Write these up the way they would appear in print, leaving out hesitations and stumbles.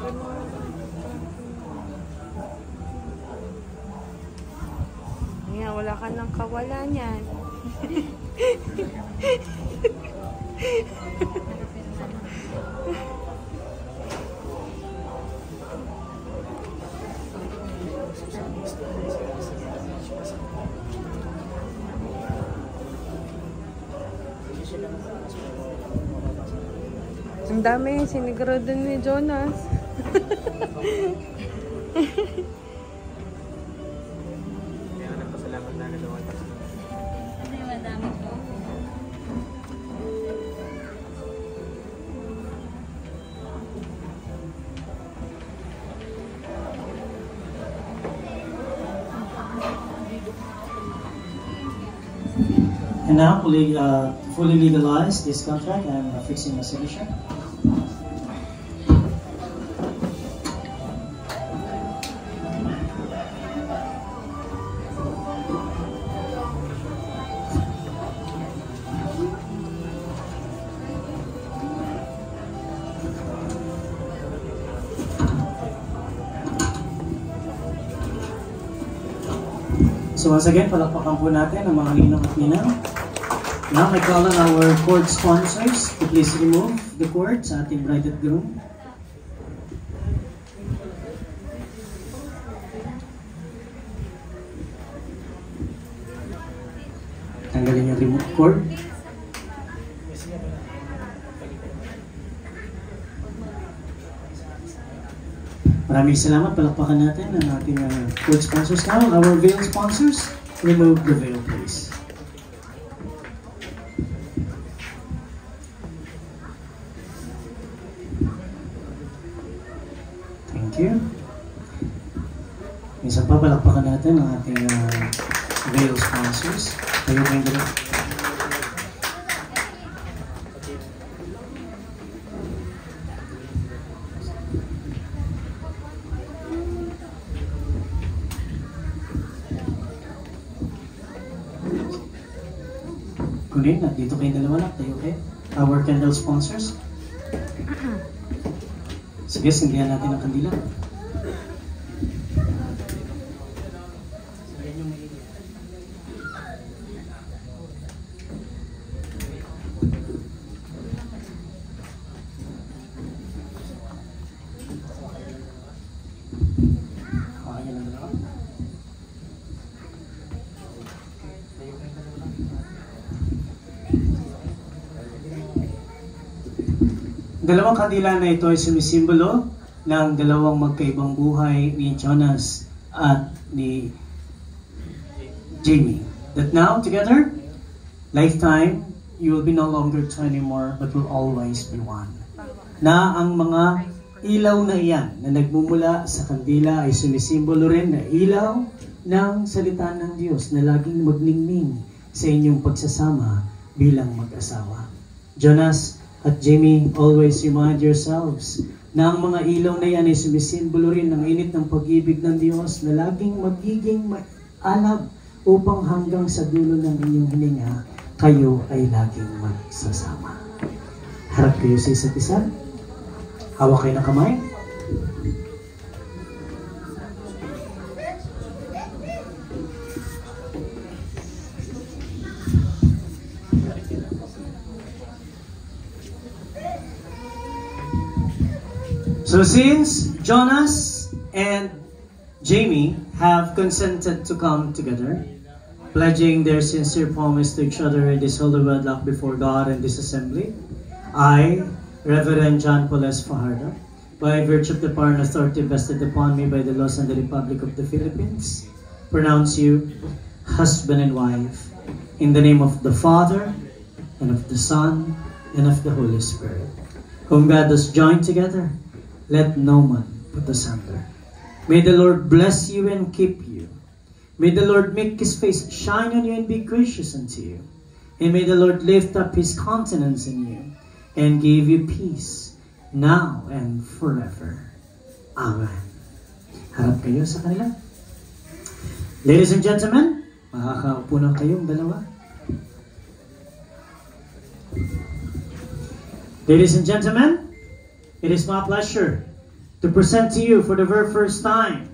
Ayan, wala ka nang kawalan yan. Ang dami sinigurado ni Jonas. Kaya nagpasalamat na nagawa tayo. Kasi madami po. And now, fully legalize this contract and fixing the signature. So once again, palakpakan po natin ang mga ninong at ninang. Now, I call on our cord sponsors to please remove the cord sa ating bride at groom. Tanggalin yung remote cord. Maraming salamat. Palakpakan natin ang ating cord sponsors. Now, our veil sponsors, remove the veil, please. Thank you. Minsan pa, palakpakan natin ang ating veil sponsors. Tayo po yung dalawa. Kunin, dito kayo dalawa lang. Tayo kayo. Our candle sponsors. Sige, sindihan natin ang kandila. Dalawang kandila na ito ay sumisimbolo ng dalawang magkaibang buhay ni Jonas at ni Jamie. That now, together, lifetime, you will be no longer two anymore, but will always be one. Na ang mga ilaw na iyan na nagmumula sa kandila ay sumisimbolo rin na ilaw ng salita ng Diyos na laging magningning sa inyong pagsasama bilang mag-asawa. Jonas at Jamie, always remind yourselves na ang mga ilaw na yan ay sumisimbolo rin ng init ng pag-ibig ng Diyos na laging magiging alab upang hanggang sa dulo ng inyong hininga, kayo ay laging magsasama. Harap kayo sa isa't isa. Hawak kayo ng kamay. So since Jonas and Jamie have consented to come together, pledging their sincere promise to each other in this holy wedlock before God and this assembly, I, Reverend John Paul S. Fajardo, by virtue of the power and authority vested upon me by the laws of the Republic of the Philippines, pronounce you husband and wife in the name of the Father, and of the Son, and of the Holy Spirit, whom God has joined together. Let no man put asunder. May the Lord bless you and keep you. May the Lord make His face shine on you and be gracious unto you. And may the Lord lift up His countenance in you and give you peace now and forever. Amen. Harap kayo sa kanila. Ladies and gentlemen, makakaupo na kayong dalawa. Ladies and gentlemen, it is my pleasure to present to you for the very first time,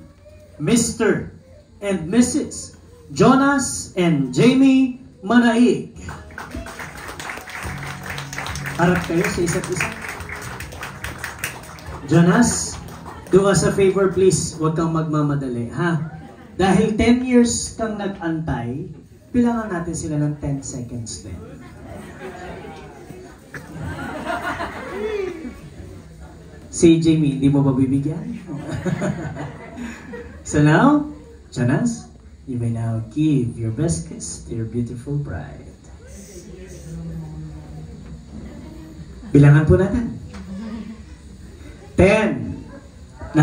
Mr. and Mrs. Jonas and Jamie Manaig. Harap kayo sa isa't isa. Jonas, do us a favor please, huwag kang magmamadali, ha? Dahil 10 years kang nag-antay, bilangan natin sila ng 10 seconds din. Si Jamie, hindi mo ba bibigyan? So now, Jonas, you may now give your best kiss to your beautiful bride. Bilangan po natin. 10, 9,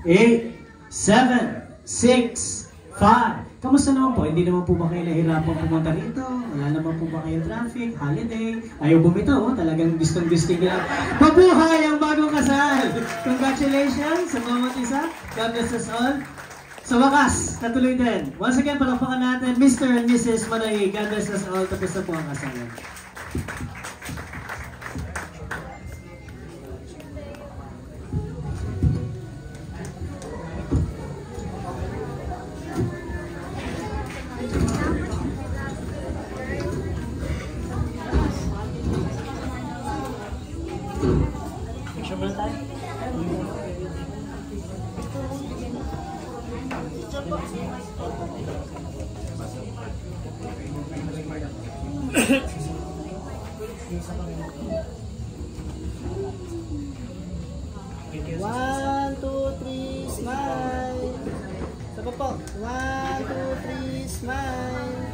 8, 7, 6, 5. Kamusta naman po? Hindi naman po ba kayo nahirapan pumunta rito? Wala naman po ba kayo traffic, holiday? Ayaw bumitaw, oh. Talagang gustong-gusto nila. Mabuhay ang bagong kasal! Congratulations sa mga mag-isa. God bless us all. Sa wakas, natuloy din. Once again, palakpakan natin Mr. and Mrs. Manaig. God bless us all. Tapos na po ang kasalan. One, two, three, smile. Sapa po. 1, 2, 3, smile.